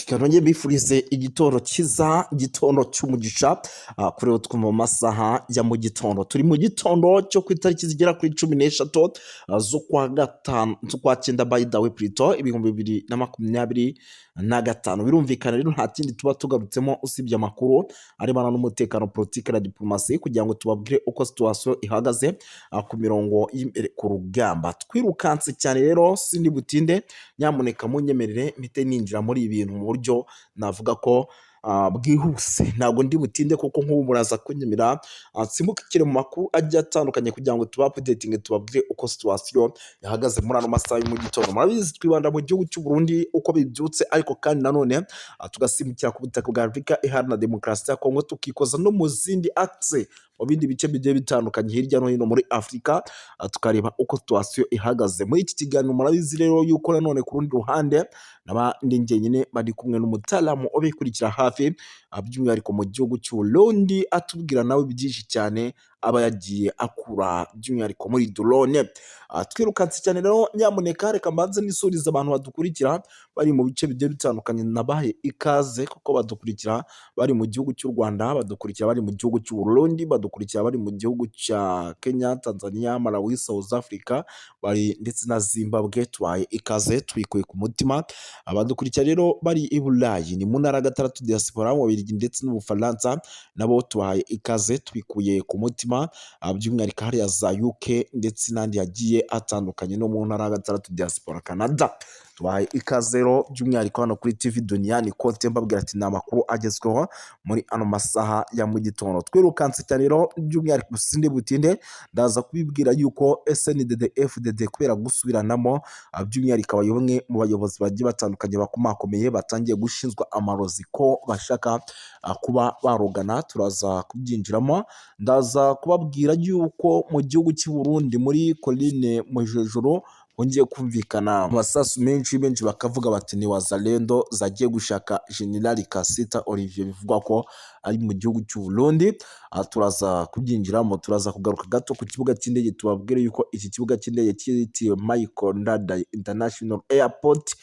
kanonye bifurize igitoro cyiza, igitondo cy'umugisha kuri utwo mu masaha ya mu gitondo. Turi mu gitondo cyo ku itariki zigera kuri 16 z'ukwa gatanu z'ukwa cyenda by the way Pluto 2025. Birumvikana rero nta kindi tuba tugarutsemo usibye amakuru arebana n'umutekano, politiki na diplomasi kugira ngo tubabwire uko situation ihagaze ku mirongo y'imbere ku rugamba. Twirukanse cyane rero sindi butinde, nyamuneka munyemerere mpite ninjira muri ibintu mu buryo navuga ko bwihuse. Ntabwo ndi butinde kuko nk'ubu muraza kunyemera simukikire mu makuru agiye atandukanye kugira ngo tubapudetinge tubabwire uko situation yahagaze muri ano masaha yo mu gitondo. Murabizi twibanda mu gihugu cy'u Burundi uko bibyutse, ariko kandi nanone tugasimukira ku butaka bwa Afurika Iharanira Demokarasi ya Kongo, tukikoza no mu zindi axe mu bindi bice bigiye bitandukanye hirya no hino muri Afurika, tukareba uko situation ihagaze. Muri iki kiganiro murabizi rero yuko nanone ku rundi ruhande n'abandi njyenyine bari kumwe n'umutalamu ubikurikira hafi by'umwihariko mu gihugu cy'u Burundi, atubwira nawe byinshi cyane aba yagiye akura by'umwihariko muri drone. Twirukanse cyane rero, nyamuneka reka mbanze nisuriza abantu badukurikira bari mu bice bigiye bitandukanye, nabahe ikaze kuko badukurikira bari mu gihugu cy'u Rwanda, badukurikira bari mu gihugu cy'u Burundi, badukurikira bari mu gihugu cya Kenya, Tanzania, Malawi, South Africa, bari ndetse na Zimbabwe. Tubaye ikaze twikuye ku mutima. Abadukurikira rero bari i Burayi ni mu ntara gatandatu diaspora mu Bubiligi ndetse n'Ubufaransa, nabo tubaye ikaze twikuye ku mutima, by'umwihariko hariya za UK ndetse n'andi yagiye atandukanye no mu ntara gatandatu diaspora Canada. Tubaye ikaze rero by'umwihariko hano kuri TV Dunia, ni konte mbabwira ati ni amakuru agezweho muri ano masaha ya mu gitondo. Twirukanse cyane rero by'umwihariko sinde butinde, ndaza kubibwira yuko SNDD-FDD kubera gusubiranamo by'umwihariko abayoboke mu bayobozi bagiye batandukanye bakomakomeye batangiye gushinzwa amarozi ko bashaka kuba barogana. Turaza kubyinjiramo, ndaza kubabwira yuko mu gihugu cy'u Burundi muri Coline Mujejuru hongeye kumvikana amasasu menshi bakavuga bati ni wazalendo zagiye gushaka General Kasita Olivier, bivugwa ko ari mu gihugu cy'u Burundi. Turaza kubyinjiramo, turaza kugaruka gato ku kibuga cy'indege tubabwire yuko iki kibuga cy'indege cyitiriwe Michael Ndadaye International Airport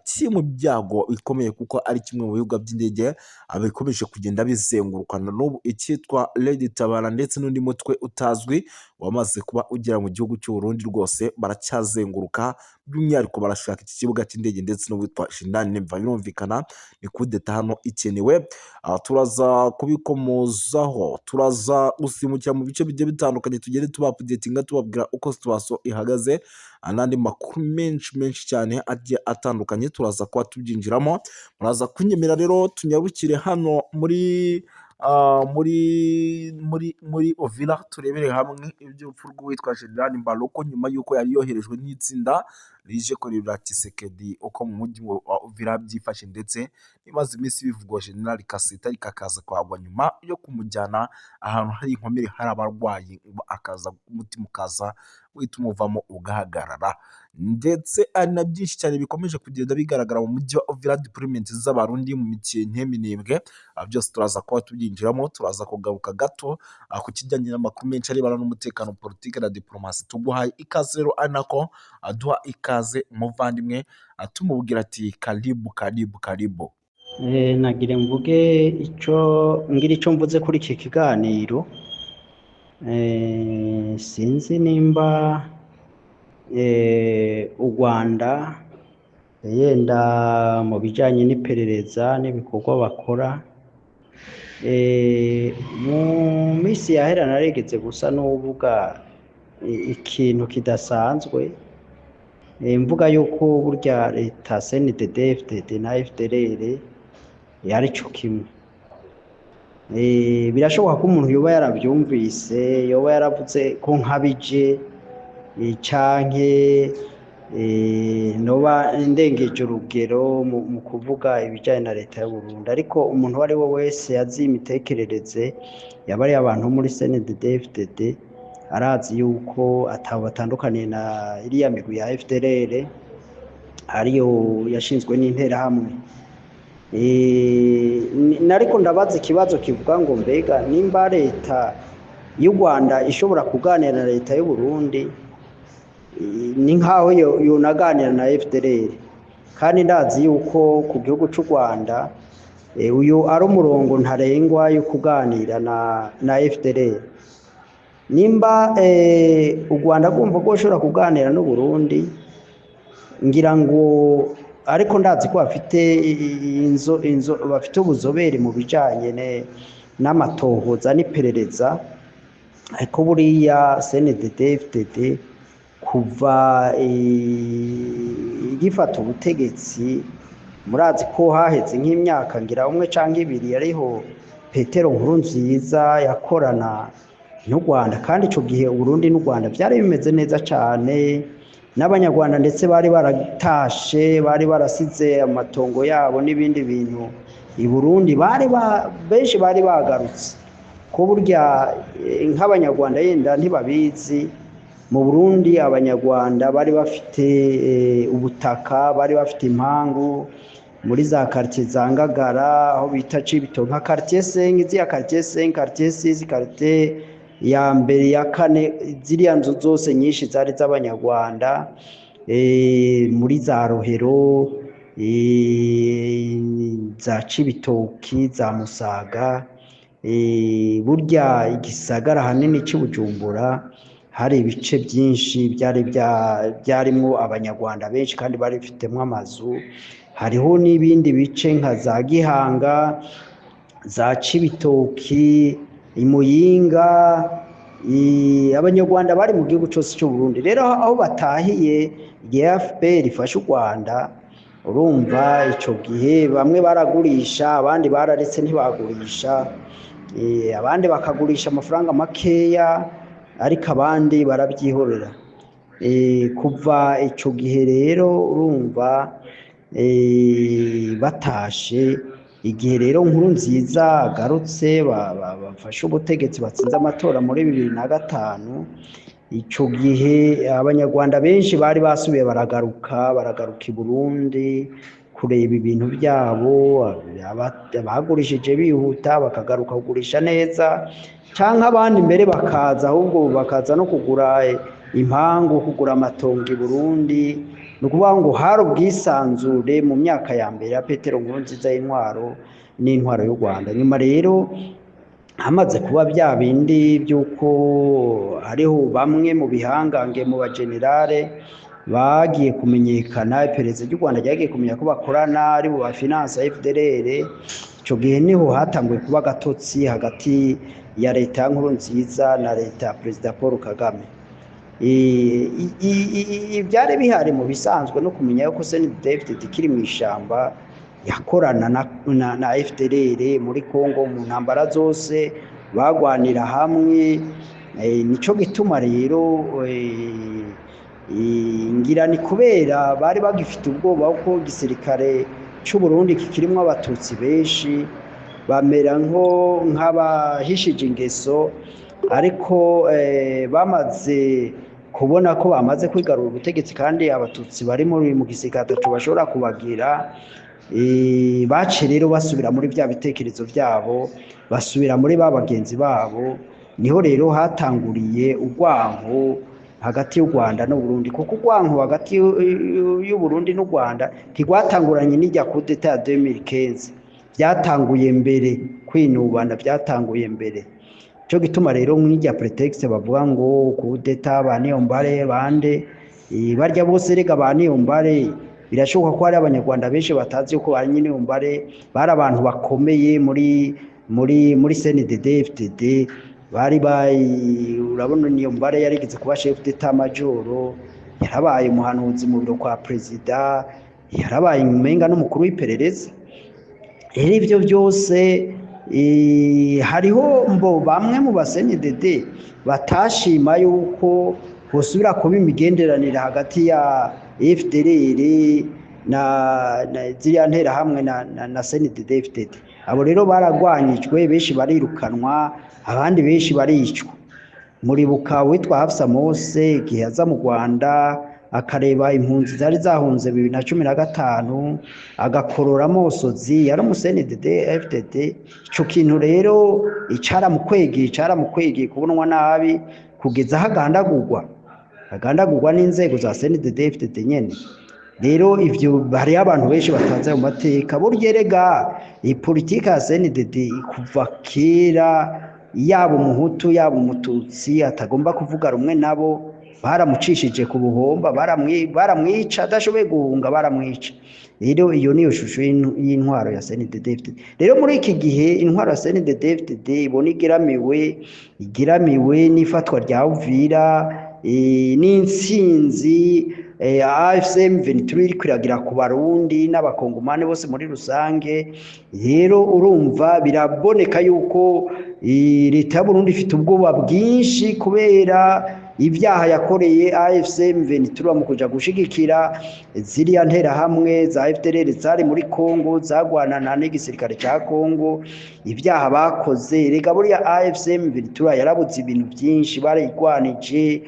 kiri mu byago bikomeye kuko ari kimwe mu bibuga by'indege bikomeje kugenda bizengurukana n'ubu icyitwa Lady Tabara ndetse n'undi mutwe utazwi wamaze kuba ugera mu gihugu cy'u Burundi. Rwose baracyazenguruka, by'umwihariko barashaka iki kibuga cy'indege ndetse n'uwitwa Shindani Nemva. Birumvikana ni kudeta hano ikenewe. Turaza kubikomozaho, turaza gusimukira mu bice bigiye bitandukanye tugende tubapudetinga tubabwira uko situation ihagaze, n'andi makuru menshi cyane agiye atandukanye turaza kuba tubyinjiramo. Muraza kunyemera rero tunyarukire hano muri Ovila turebere hamwe iby'urupfu rw'uwitwa General Mbaloko nyuma y'uko yari yoherejwe n'itsinda rije kurira Tshisekedi uko mu mujyi wa Ovila byifashe, ndetse imaze iminsi bivugwa General Kasita ikakaza kwagwa nyuma yo kumujyana ahantu hari inkomere, hari abarwayi, akaza umutima ukaza wita umuvamo ugahagarara, ndetse ari na byinshi cyane bikomeje kugenda bigaragara mu mujyi wa Ovila, deployment z'abarundi mu mikino minembwe. Byose turaza kuba tubyinjiramo, turaza kugaruka gato ku kijyanye n'amakuru menshi arebana n'umutekano, politiki na diplomasi. Tuguhaye ikaze rero, ari nako aduha ikaze umuvandimwe tumubwira ati karibu. Nagire mvuge icyo mvuze kuri iki kiganiro. Sinzi nimba u Rwanda yenda mu bijyanye n'iperereza n'ibikorwa bakora, mu minsi yahera naregetse gusa n'uvuga ikintu kidasanzwe, mvuga yuko burya leta CNDD-FDD na FDLR yari cyo kimwe. Birashoboka ko umuntu yoba yarabyumvise, yoba yaravuze ko nkabije canke noba ndengeje urugero mu kuvuga ibijyanye na leta y'u Burundi, ariko umuntu uwo ari we wese yazi imitekerereze yabariye abantu muri CNDD-FDD arazi yuko atabo batandukaniye na iriya migwi ya FDLR ariyo yashinzwe n'interahamwe. Nariko ndabaza ikibazo kivuga ngo mbega nimba leta y'u Rwanda ishobora kuganira na leta y'u Burundi, ni nkaho yonaganira na FDLR. kandi ndazi yuko ku gihugu cy'u Rwanda uyu ari umurongo ntarengwa yo kuganira na FDLR. Nimba u Rwanda rwumva ko ushobora kuganira n'u Burundi, ngira ngo ariko ndazi ko bafite bafite ubuzobere mu bijanye n'amatohoza n'iperereza, ariko buriya CNDD-FDD kuva igifata ubutegetsi, murazi ko haheze nk'imyaka ngira umwe canke ibiri ariho Petero Nkurunziza yakorana n'u Rwanda, kandi ico gihe Burundi n'u Rwanda byari bimeze neza cane, n'abanyarwanda ndetse bari baratashe, bari barasize amatongo yabo n'ibindi bintu i Burundi, benshi bari bagarutse. Ko burya nk'abanyarwanda yenda ntibabizi, mu Burundi abanyarwanda bari bafite ubutaka, bari bafite impangu muri za quartier za Ngagara, aho bita Cibitoke, nka quartier 5, ziriya quartier 5, quartier 6, quartier ya mbere ya kane, ziriya nzu zose nyinshi zari z'abanyarwanda, muri za Rohero, za Cibitoki, za Musaga. Burya igisagara hanini cy'Ubujumbura hari ibice byinshi byarimwo abanyarwanda benshi kandi bari bifitemo amazu. Hariho n'ibindi bice nka za Gihanga, za Cibitoki, Imuyinga, abanyarwanda bari mu gihugu cyose cy'u Burundi. Rero aho batahiye igihe FPR ifashe u Rwanda, urumva ico gihe bamwe baragurisha, abandi bararetse ntibagurisha, abandi bakagurisha amafaranga makeya, ariko abandi barabyihorera. Kuva ico gihe rero urumva batashe, igihe rero Nkurunziza agarutse, bafashe ubutegetsi, batsinze amatora muri 2005, ico gihe abanyarwanda benshi bari basubiye baragaruka i Burundi kureba ibintu byabo, abagurishije bihuta bakagaruka kugurisha neza, canke abandi mbere bakaza, ahubwo bakaza no kugura impangu, kugura amatongo i Burundi. Ni ukuvuga ngo hari ubwisanzure mu myaka ya mbere ya Petero Nkurunziza n'intwaro y'u Rwanda. Nyuma rero hamaze kuba bya bindi by'uko hariho bamwe mu bihangange mu bagenerale bagiye kumenyekana, iperereza ry'u Rwanda ryagiye kumenya ko bakorana, ari bo bafinansa FDLR. Ico gihe niho hatanguye kuba agatotsi hagati ya leta ya Nkurunziza na leta ya Perezida Paul Kagame. Byari bihari mu bisanzwe no kumenya yuko CNDD-FDD kiri mu ishamba yakorana na FDLR muri Kongo mu ntambara zose, bagwanira hamwe. Nico gituma rero ngira ni kubera bari bagifite ubwoba ko igisirikare cy'u Burundi kikirimwo abatutsi benshi, bamera nk'abahishije ingeso, ariko bamaze kubona ko bamaze kwigarura ubutegetsi kandi abatutsi bari mu gisirikare bashobora kubagira, bace rero basubira muri bya bitekerezo byabo, basubira muri ba bagenzi babo. Niho rero hatanguriye urwanko hagati y'u Rwanda n'u Burundi, kuko urwanko hagati y'u Burundi n'u Rwanda ntigwatanguranye n'ijya coup d'etat ya 2015, byatanguye mbere, kwinubana byatanguye mbere. Cyo gituma rero nk'ijya pretext bavuga ngo coup d'etat ba Niyombare bande, barya bose rega ba Niyombare, birashoboka ko hari abanyarwanda benshi batazi yuko ba Niyombare bari abantu bakomeye muri CNDD-FDD. Urabona Niyombare yarigeze kuba chef d'etat major, yarabaye umuhanuzi mu biro kwa perezida, yarabaye umenga n'umukuru w'iperereza. Rero ivyo byose hariho bamwe mu CNDD batashima yuko hosubira kuba imigenderanire hagati ya FDLR na ziriya ntera hamwe na CNDD-FDD. Abo rero baragwanyijwe, benshi barirukanwa, abandi benshi baricwa. Muribuka witwa Hafsa Mose igihe aza mu Rwanda akareba impunzi zari zahunze 2015, agakorora Mosozi, yari mu CNDD-FDD. Ico kintu rero icaramukwegeye kubonwa nabi, kugeza hagandagurwa n'inzego za CNDD-FDD nyene. rero ivyo hari abantu benshi bataza mu mateka burya erega politike ya CNDD kuva kera yaba umuhutu yaba umututsi atagomba kuvuga rumwe nabo baramucishije ku buhomba baramwica adashoboye guhunga baramwica rero iyo niyo shusho y'intwaro ya CNDD-FDD rero muri iki gihe intwaro ya CNDD-FDD ibona igiramiwe n'ifatwa rya Uvira n'intsinzi AFC/M23 iri kwiragira ku barundi n'abakongomane bose muri rusange rero urumva biraboneka yuko leta ya Burundi ifite ubwoba bwinshi kubera ibyaha yakoreye AFC/M23 mu kuja gushigikira ziriya nterahamwe za FDLR zari muri Kongo zagwanana n'igisirikare cya Kongo ibyaha bakoze rega buriya AFC/M23 yarabuze ibintu byinshi barayigwanije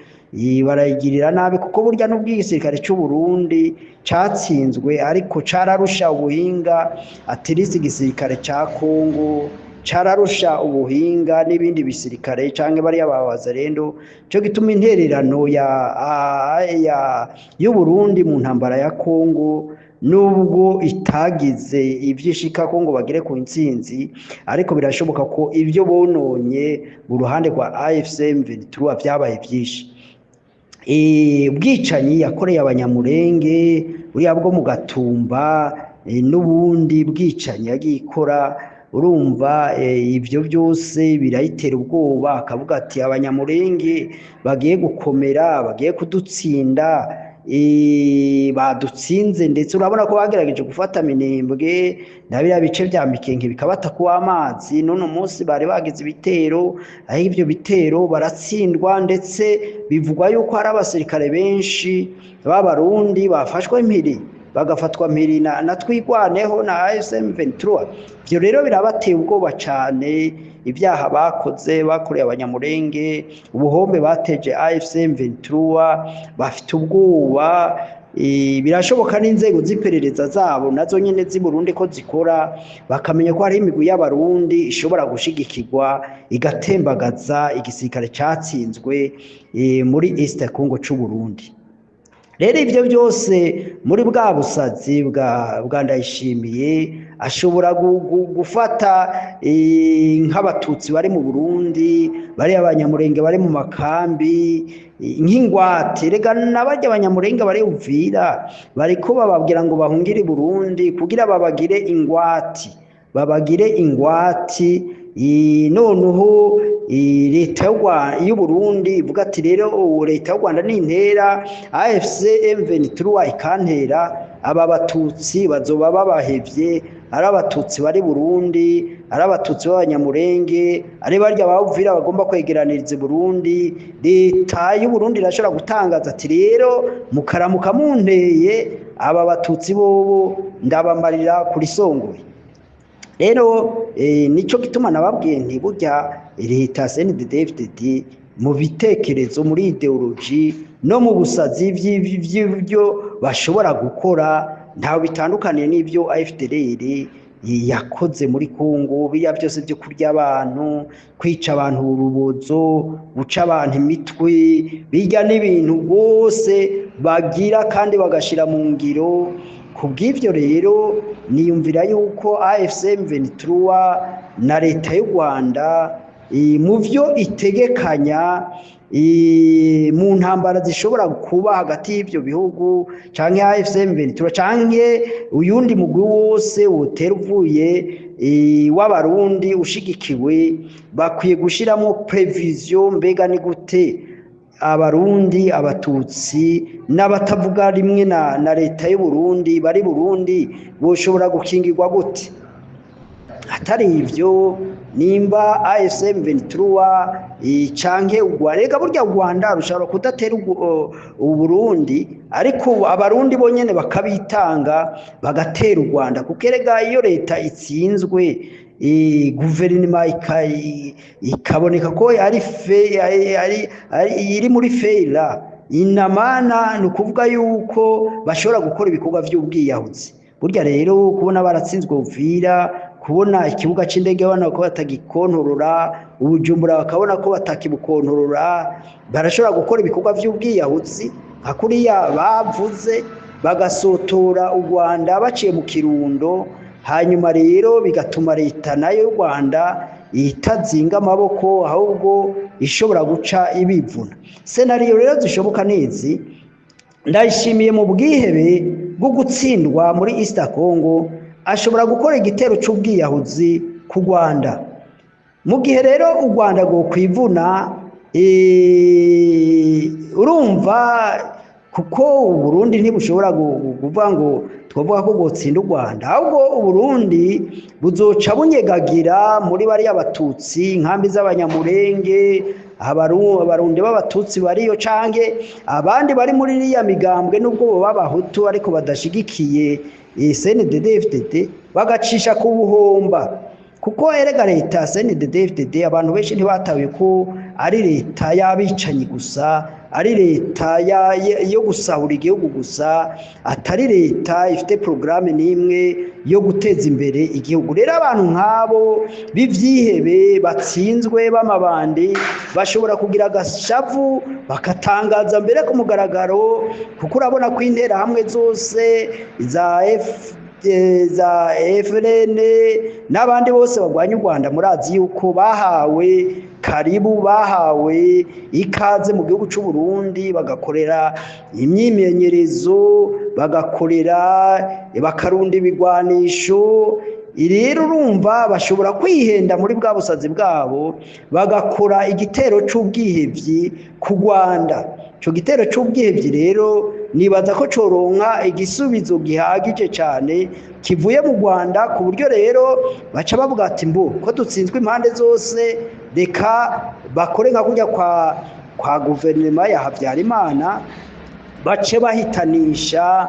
barayigirira nabi kuko burya n'ubw'igisirikare cy'u Burundi catsinzwe ariko cararusha ubuhinga atirisi igisirikare cya Kongo cararusha ubuhinga n'ibindi bisirikare canke bari abawazarendo cyo gituma intererano y'u Burundi mu ntambara ya Kongo nubwo itagize ivyishika Kongo bagire ku intsinzi ariko birashoboka ko ivyo bononye mu ruhande rwa AFC/M23 vyabaye vyinshi ubwicanyi yakoreye abanyamurenge buriya bwo mu Gatumba n'ubundi bwicanyi yagiye ikora urumva ibyo byose birayitera ubwoba akavuga ati abanyamurenge bagiye gukomera bagiye kudutsinda badutsinze ndetse urabona ko bagerageje gufata Minembwe na biriya bice bya Mikenke bikabata kuwa amazi none umunsi bari bagize ibitero aho ibyo bitero baratsindwa ndetse bivugwa yuko hari abasirikare benshi b'abarundi bafashwe impiri bagafatwa mpiri na twigwaneho na AFC/M23 byo rero birabateye ubwoba cyane ibyaha bakoreye abanyamurenge ubuhombe bateje AFC/M23 bafite ubwoba birashoboka n'inzego z'iperereza zabo nazo nyene z'i Burundi ko zikora bakamenya ko hari imigwi y'abarundi ishobora gushigikirwa igatembagaza igisirikare catsinzwe muri East Congo c'u Burundi rero ibyo byose muri bwa busazi bwa Ndayishimiye ashobora gufata nk'abatutsi bari mu Burundi bari abanyamurenge bari mu makambi nk'ingwate rega n'abajya abanyamurenge bari Uvira bariko bababwira ngo bahungire i Burundi kugira babagire ingwati noneho leta y'u Burundi ivuga ati rero leta y'u Rwanda nintera AFC/M23 ikantera aba batutsi bazoba babahevye ari abatutsi bari Burundi ari abatutsi b'abanyamurenge ari barya bavira bagomba kwegeraniriza Burundi leta y'u Burundi irashobora gutangaza ati rero mukaramuka munteye aba batutsi bobo ndabamarira kuri Songwe rero nico gituma nababwiye nti burya leta CNDD-FDD mu bitekerezo muri ideology no mu busazi vy'ivyo bashobora gukora ntaho bitandukaniye n'ivyo AFDLR yakoze muri Kongo biya byose byo kurya abantu kwica abantu urubozo guca abantu imitwe bijya n'ibintu bose bagira kandi bagashira mu ngiro kubw'ivyo rero niyumvira yuko AFC/M23 na leta y'u Rwanda mu byo itegekanya mu ntambara zishobora kuba hagati y'ibyo bihugu canke AFC/M23 canke uyundi mugwi wose wotera uvuye w'abarundi ushigikiwe bakwiye gushiramo prevision mbega ni gute abarundi abatutsi n'abatavuga rimwe na leta y'u Burundi bari Burundi boshobora gukingirwa gute atari ivyo nimba AFC/M23 canke ugwarega burya u Rwanda rushobora kudatera u Burundi ariko abarundi bonyene bakabitanga bagatera u Rwanda kukerega iyo leta itsinzwe guverinoma ikaboneka ko iri muri feira inamana ni ukuvuga yuko bashobora gukora ibikorwa by'ubwiyahuzi burya rero kubona baratsinzwe Uvira kubona ikibuga c'indege bana ko batagikontorora Ubujumbura bakabona ko batakibukontorora barashobora gukora ibikorwa by'ubwiyahuzi hakuriya bavuze bagasotora u Rwanda baciye mu Kirundo, hanyuma rero bigatuma leta nayo y'u Rwanda itazinga amaboko ahubwo ishobora guca ibivuna. Senariyo rero zishoboka nezi ndayishimiye mu bwihebe bwo gutsindwa muri East Congo ashobora gukora igitero c'ubwiyahuzi ku Rwanda. Mu gihe rero u Rwanda go kwivuna urumva kuko Uburundi ntibushobora kuvuga ngo twavuga ko gutsinda u Rwanda, ahubwo Uburundi buzoca bunyegagira muri bari abatutsi nkambi z'abanyamurenge, abarundi b'abatutsi bariyo canke abandi bari muri iriya migambwe nubwo bo b'abahutu ariko badashigikiye CNDD-FDD bagacisha ku buhomba. Kuko erega leta CNDD-FDD abantu benshi ntibatawe ko ari leta y'abicanyi gusa, ari leta yo gusahura igihugu gusa, atari leta ifite programme n'imwe yo guteza imbere igihugu. Rero abantu nk'abo b'ivyihebe batsinzwe b'amabandi bashobora kugira agashavu bakatangaza mbere ku mugaragaro, kuko urabona ko intera hamwe zose za FLN n'abandi bose bagwanya u Rwanda murazi yuko bahawe karibu, bahawe ikaze mu gihugu cy'u Burundi, bagakorera imyimenyerezo, bakarunda ibigwanisho. Rero urumva bashobora kwihenda muri bwa busazi bwabo bagakora igitero c'ubwihevyi ku Rwanda. Ico gitero c'ubwihevyi rero nibaza ko coronka igisubizo gihagije cyane kivuye mu Rwanda, ku buryo rero baca bavuga ati mbo ko dutsinzwe impande zose, reka bakore nka kujya kwa guverinoma ya Habyarimana, bace bahitanisha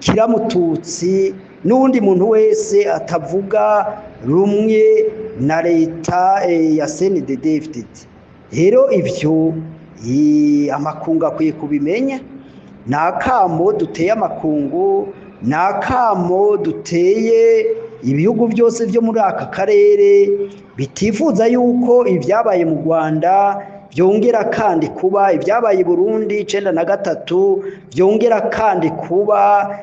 kiramututsi n'undi muntu wese atavuga rumwe na leta ya CNDD-FDD. Rero ivyo amakungu akwiye kubimenya. Nakamo duteye amakungu, nakamo duteye ibihugu byose byo muri aka karere bitifuza yuko ibyabaye mu Rwanda byongera kandi kuba, ibyabaye i Burundi 93 byongera kandi kuba,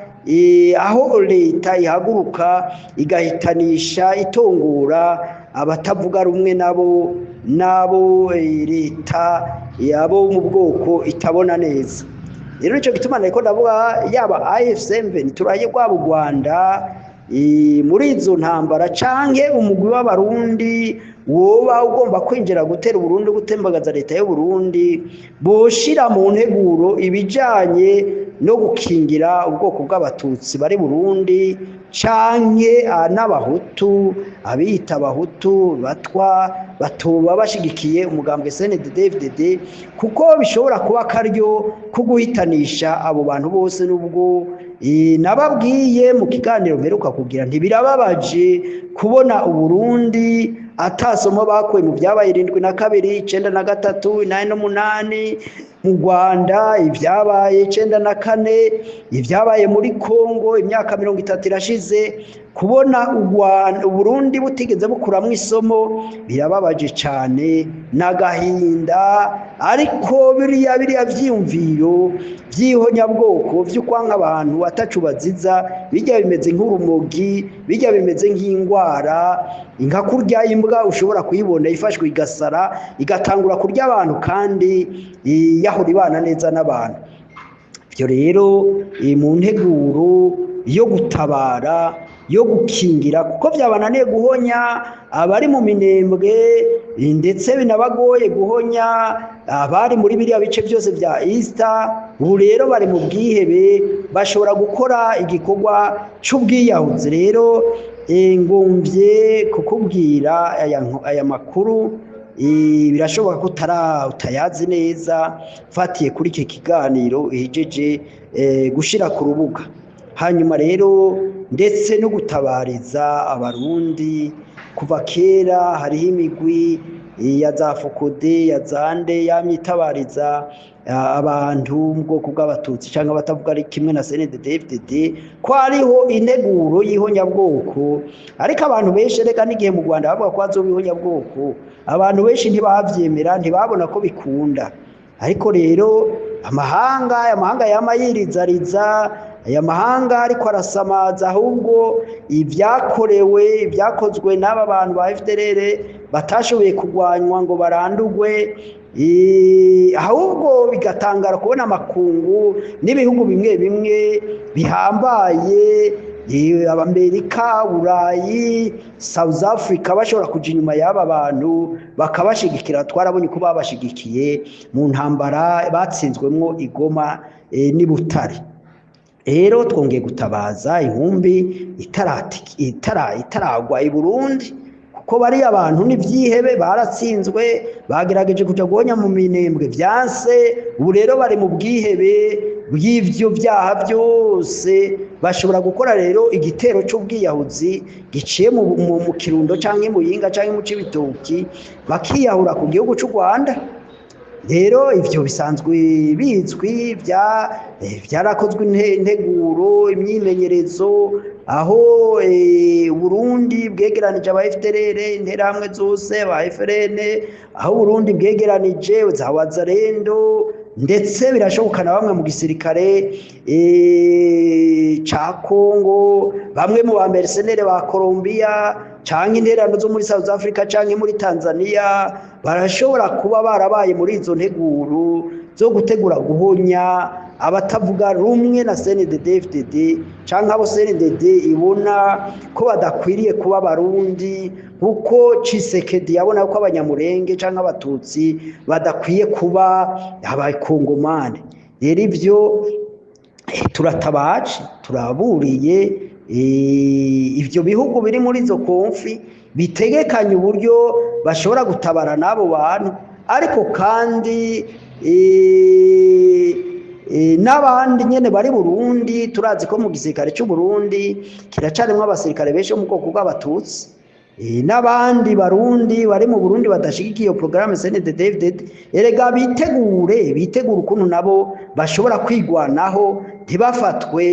aho leta ihaguruka igahitanisha itongora abatavuga rumwe nabo leta yabo mu bwoko itabona neza. Rero nicyo gituma nako ndavuga yaba AFC/M23 turaye kwa u Rwanda muri izo ntambara canke umugwi w'abarundi woba ugomba kwinjira gutera Burundi, gutembagaza leta y'u Burundi, boshira mu nteguro ibijanye no gukingira ubwoko bw'abatutsi bari Burundi canke n'abahutu, abiyita abahutu batoba bashigikiye umugambwe CNDD-FDD, kuko bishobora kuba karyo ko guhitanisha abo bantu bose. Nubwo nababwiye mu kiganiro mperuka kugira ntibirababaje kubona Uburundi atasomo bakuye mu byabaye 72, 93, 8, mu Rwanda ibyabaye 94, ibyabaye muri Kongo imyaka 30 irashize. Kubona Uburundi butigeze bukuramwe isomo birababaje cyane n'agahinda. Ariko biriya vyiyumviro by'ihonyabwoko by'ukwanka abantu atacubaziza, bijya bimeze nk'urumogi, bijya bimeze nk'ingwara, inka kurya imbwa ushobora kuyibona ifashwe igasara igatangura kurya abantu kandi yahora ibana neza n'abantu. Byo rero mu nteguro yo gutabara, yo gukingira, kuko byabananiye guhonya abari mu minembwe ndetse binabagoye guhonya abari muri biriya bice byose bya Easter. Ubu rero bari mu bwihebe, bashobora gukora igikorwa c'ubwiyahuzi. Rero ngombye kukubwira aya makuru, birashoboka ko utayazi neza fatiye kuri iki kiganiro ihejeje gushira ku rubuga. Hanyuma rero ndetse no gutabariza abarundi kuva kera hariho imigwi ya za Fokode, ya Zande yamyitabariza abantu mu bwoko bw'abatutsi cyangwa batavuga ari kimwe na CNDD-FDD, ko hariho integuro y'ihonyabwoko. Ariko abantu benshi reka n'igihe mu Rwanda bavuga ko hazoba ihonyabwoko, abantu benshi ntibavyemera, ntibabona ko bikunda. Ariko rero amahanga yamayiriza aya mahanga ariko arasamaza ahubwo ibyakozwe n'aba bantu ba FDLR batashoboye kurwanywa ngo barandurwe, ahubwo bigatangara kubona amakungu n'ibihugu bimwe bimwe bihambaye, Amerika, Burayi, South Africa bashobora kuja inyuma y'aba bantu bakabashigikira. Twarabonye ko babashigikiye mu ntambara batsinzwemwo Igoma n'i Butare. Rero twongeye gutabaza inkumbi itaragwa i Burundi, kuko bari abantu n'ivyihebe baratsinzwe, bagerageje kuja guhonya mu minembwe vyanse, ubu rero bari mu bwihebe bw'ivyo vyaha byose. Bashobora gukora rero igitero c'ubwiyahuzi giciye mu Kirundo canke mu Yinga canke mu Cibitoki, bakiyahura ku gihugu c'u Rwanda. Rero ivyo bisanzwe bizwi, byarakozwe integuro, imyimenyerezo, aho Burundi bwegeranije aba FDLR, interahamwe zose ba FRN, aho Burundi bwegeranije za Wazalendo, ndetse birashoboka na bamwe mu gisirikare ca Kongo, bamwe mu ba mercenaires ba Colombia canke interano zo muri South Africa canke muri Tanzania, barashobora kuba barabaye muri izo nteguro zo gutegura guhonya abatavuga rumwe na CNDD-FDD canke abo CNDD ibona ko badakwiriye kuba Barundi, kuko Tshisekedi yabona ko abanyamurenge canke abatutsi badakwiye kuba abakongomani. Rero ivyo turatabaje, turaburiye ivyo bihugu biri muri izo konfi bitegekanye uburyo bashobora gutabara n'abo bantu, ariko kandi n'abandi nyene bari Burundi. Turazi ko mu gisirikare cy'u Burundi kiracarimwo abasirikare benshi mu bwoko bw'abatutsi, n'abandi barundi bari mu Burundi badashigikiye iyo programme CNDD-FDD. Erega bitegure ukuntu nabo bashobora kwigwanaho, ntibafatwe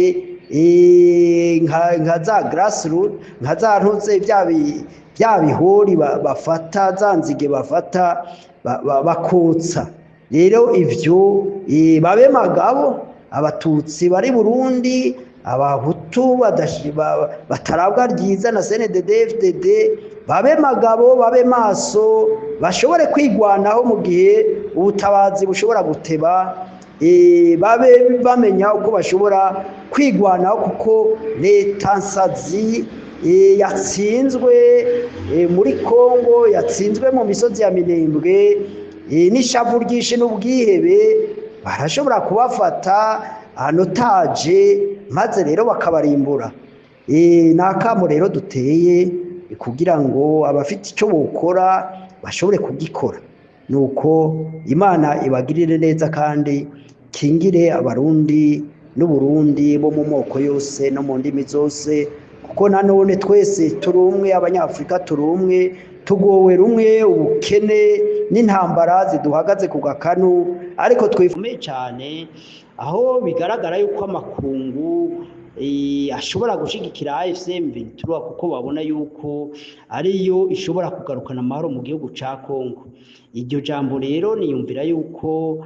nka za grassroots, nka za ntuze bya bihori bafata, za nzige bafata bakotsa. Rero ivyo babe magabo, abatutsi bari Burundi, abahutu batarabwa ryiza na CNDD-FDD, babe magabo, babe maso, bashobore kwigwanaho mu gihe ubutabazi bushobora guteba, babe bamenya uko bashobora kwigwanaho, kuko leta nsazi yatsinzwe muri Kongo, yatsinzwe mu misozi ya Minembwe, n'ishavu ryinshi n'ubwihebe, barashobora kubafata anotaje maze rero bakabarimbura. Nakamo rero duteye kugira ngo abafite icyo bokora bashobore kugikora, nuko Imana ibagirire neza kandi kingire abarundi n'Uburundi bo mu moko yose no mu ndimi zose, kuko nanone twese turi umwe, abanyafrika turi umwe, tugowe rumwe ubukene n'intambara ziduhagaze ku gakanu. Ariko twifume cyane aho bigaragara yuko amakungu ashobora gushigikira AFC/M23, kuko babona yuko ariyo ishobora kugarukana amahoro mu gihugu ca Kongo. Iryo jambo rero niyumvira yuko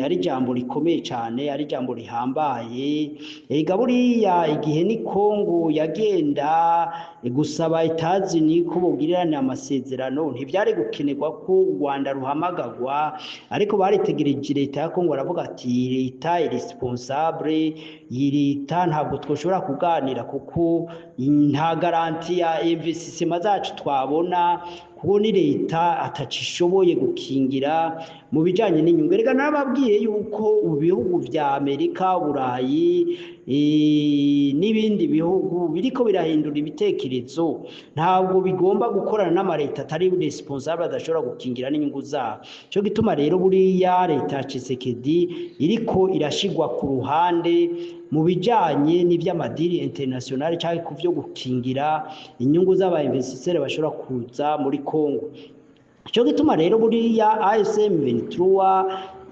ari jambo rikomeye cyane, ari jambo rihambaye. Ega buriya igihe ni Kongo yagenda gusaba itazini ko bogirana amasezerano, ntibyari gukenerwa ko u Rwanda ruhamagagwa, ariko baritegereje leta ya Kongo aravuga ati leta irresponsable, leta ntabwo twoshobora kuganira kuko nta garanti ya investissement zacu twabona, kuko ni leta atacishoboye gukingira mu bijanye n'inyungu. Erega nababwiye yuko ibihugu vya Amerika, Burayi n'ibindi bihugu biriko birahindura ibitekerezo, ntabwo bigomba gukorana n'amareta atari responsable, adashobora gukingira n'inyungu zabo. Cyo gituma rero buriya leta ya Tshisekedi iriko irashigwa ku ruhande mu bijanye n'ivy'amadiri international cyangwa ku vyo gukingira inyungu z'abainvestisseurs bashobora kuza muri Kongo. Cyo gituma rero buriya AFC/M23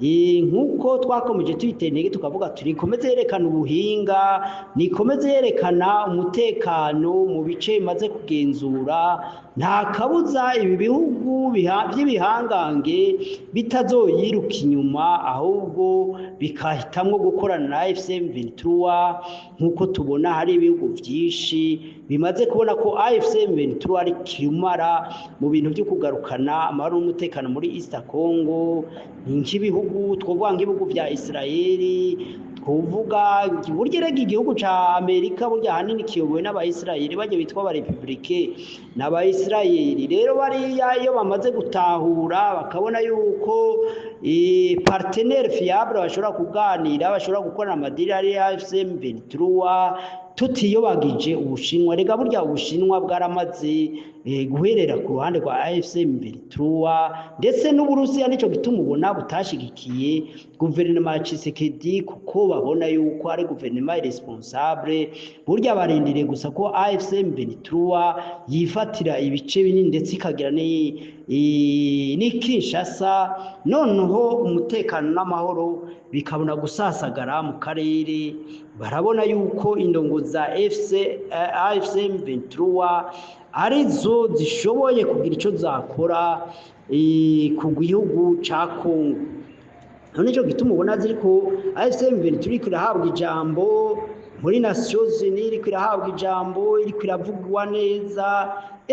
nk'uko twakomeje tuyiteye tukavuga turi ikomeze yerekana ubuhinga, nikomeze yerekana umutekano mu bice bimaze kugenzura, nta kabuza ibi bihugu by'ibihangange bitazoyiruka inyuma, ahubwo bikahitamwo gukorana na AFC/M23 nk'uko tubona hari ibihugu byinshi bimaze kubona ko AFC/M23 ari kirumara mu bintu byo kugarukana amahoro n'umutekano muri East Congo, nk'ibihugu twovuga nk'ibihugu bya Israeli, twovuga burya rega igihugu ca Amerika burya hanini kiyobowe n'abayisirayeli, bajye bitwa ba republike n'abayisirayeli. Rero bariya iyo bamaze gutahura bakabona yuko partenaire fiable bashobora kuganira, bashobora gukorana amadiri ari AFC/M23 tutiyobagije Ubushinwa. Rega burya Ubushinwa bwaramaze guherera ku ruhande rwa AFC/M23, ndetse n'Uburusiya nico gituma ubona butashigikiye guverinoma ya Tshisekedi, kuko babona yuko ari guverinoma irresponsable. Burya barindiriye gusa ko AFC/M23 yifatira ibice binini ndetse ikagira ni Kinshasa, noneho umutekano n'amahoro bikabona gusasagara mu karere. Barabona yuko indongo za AFC/M23 arizo zishoboye kugira icyo zakora ku gihugu ca Kongo. None ico gituma ubona ziriko AFC/M23 iriko irahabwa ijambo muri Nations Unies, iriko irahabwa ijambo, iriko iravugwa neza.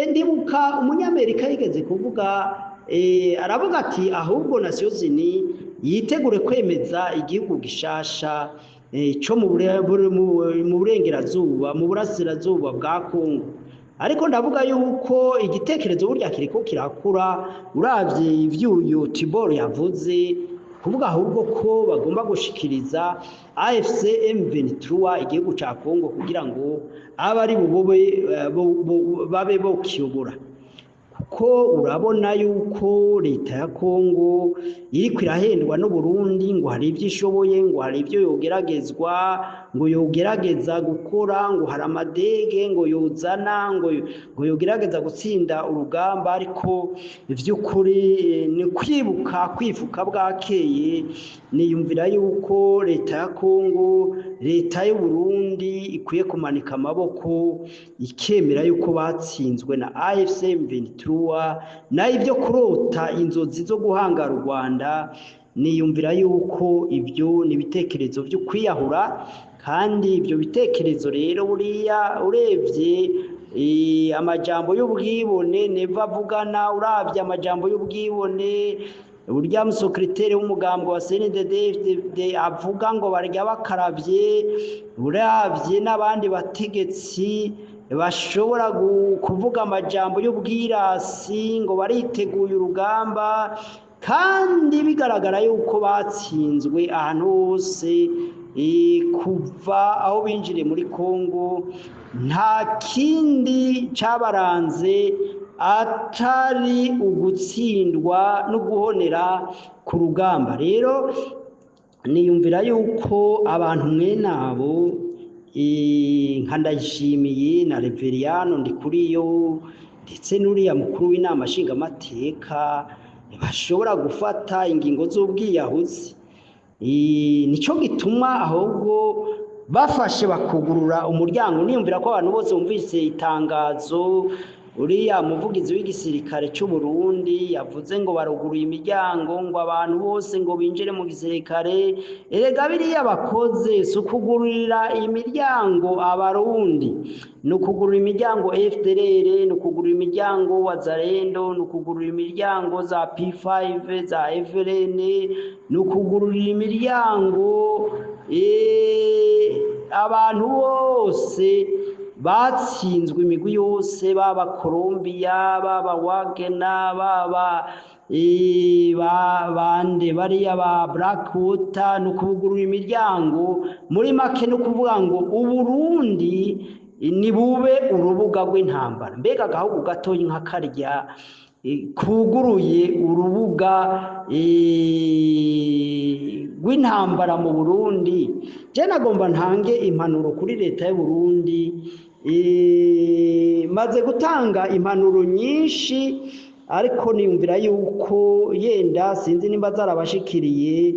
Ndibuka umunyamerika yigeze kuvuga aravuga ati ahubwo Nations Unies yitegure kwemeza igihugu gishasha cyo mu burengerazuba, mu burasirazuba bwa Kongo. Ariko ndavuga yuko igitekerezo burya kiriko kirakura, uravye ivyuyu Tibor yavuze, kuvuga ahubwo ko bagomba gushikiriza AFC/M23 igihugu ca Kongo kugira ngo abari babe bo kiyobora. Kuko urabona yuko leta ya Kongo iriko irahendwa no Burundi ngo hari ibyo ishoboye, ngo hari ibyo yogerageza gukora, ngo hari amadege ngo yozana, ngo yogerageza gutsinda urugamba. Ariko ivy'ukuri ni kwifuka bwakeye. Niyumvira yuko leta ya Kongo, leta y'u Burundi ikwiye kumanika amaboko ikemera yuko batsinzwe na AFC/M23, nayo ibyo kurota inzozi zo guhangara u Rwanda. Niyumvira yuko ibyo ni ibitekerezo byo kwiyahura, kandi ibyo bitekerezo rero buriya urebye amajambo y'ubwibone neva avugana, uravye amajambo y'ubwibone burya musekreteri w'umugambo wa CNDD avuga ngo barya bakaravye, uravye n'abandi bategetsi bashobora kuvuga amajambo y'ubwirasi ngo bariteguye urugamba, kandi bigaragara yuko batsinzwe ahantu hose. Kuva aho binjiriye muri Kongo nta kindi cabaranze atari ugutsindwa no guhonera ku rugamba. Rero niyumvira yuko abantu mwene abo nka Ndayishimiye na Reveriyano Ndikuriyo ndetse n'uriya mukuru w'inama nshingamateka bashobora gufata ingingo z'ubwiyahuzi. Nico gituma ahubwo bafashe bakugurura umuryango. Niyumvira ko abantu bose bumvise itangazo uriya muvugizi w'igisirikare cy'u Burundi yavuze ngo baruguruye imiryango, ngo abantu bose ngo binjire mu gisirikare. Erega biriya bakoze sukugururira imiryango abarundi, nukugurura imiryango FDLR, nukugurura imiryango Wazalendo, nukugurura imiryango za P5 za FLN, nukugurura imiryango abantu bose batsinzwe, imigwi yose, baba Colombia, baba Wagner, baba bande bariya ba Blackwater, nukugurura imiryango. Muri make no kuvuga ngo Uburundi ni bube urubuga rw'intambara. Mbega agahugu gatoyi nka karya kuguruye urubuga rw'intambara mu Burundi. Je nagomba ntange impanuro kuri leta y'u Burundi, maze gutanga impanuro nyinshi ariko niyumvira yuko yenda sinzi nimba zarabashikiriye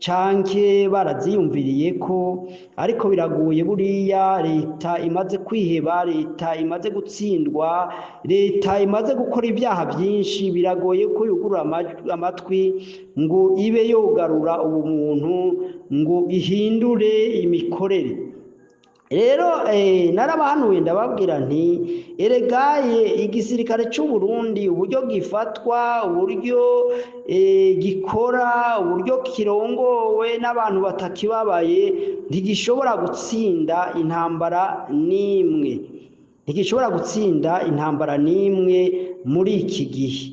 canke baraziyumviriye ko, ariko biragoye buriya leta imaze kwiheba, leta imaze gutsindwa, leta imaze gukora ibyaha byinshi, biragoye ko yugurura amatwi ngo ibe yogarura ubumuntu, ngo ihindure imikorere. Rero narabahanuye ndababwira nti eregaye igisirikare cy'u Burundi uburyo gifatwa, uburyo gikora, uburyo kirongowe n'abantu batakibabaye, ntigishobora gutsinda intambara n'imwe, ntigishobora gutsinda intambara n'imwe muri iki gihe,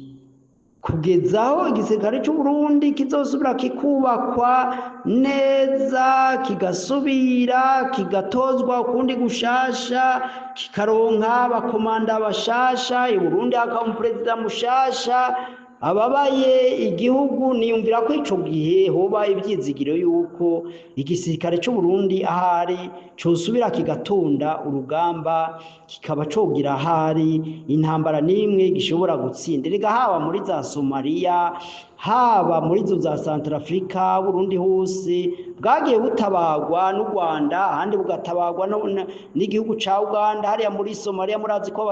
kugezaho igisirikare cy'u Burundi kizosubira kikubakwa neza, kigasubira kigatozwa ukundi gushasha, kikaronka abakomanda bashasha, i Burundi hakaba umuperezida mushasha ababaye igihugu. Niyumvira ko ico gihe hoba ivyizigiro yuko igisirikare cy'u Burundi ahari cosubira kigatonda urugamba, kikaba cogira ahari intambara n'imwe gishobora gutsinda. Erega haba muri za Somalia, haba muri zo za Centrafrica, Burundi hose bwagiye butabagwa n'u Rwanda, ahandi bugatabagwa n'igihugu ca Uganda, hariya muri Somalia murazi ko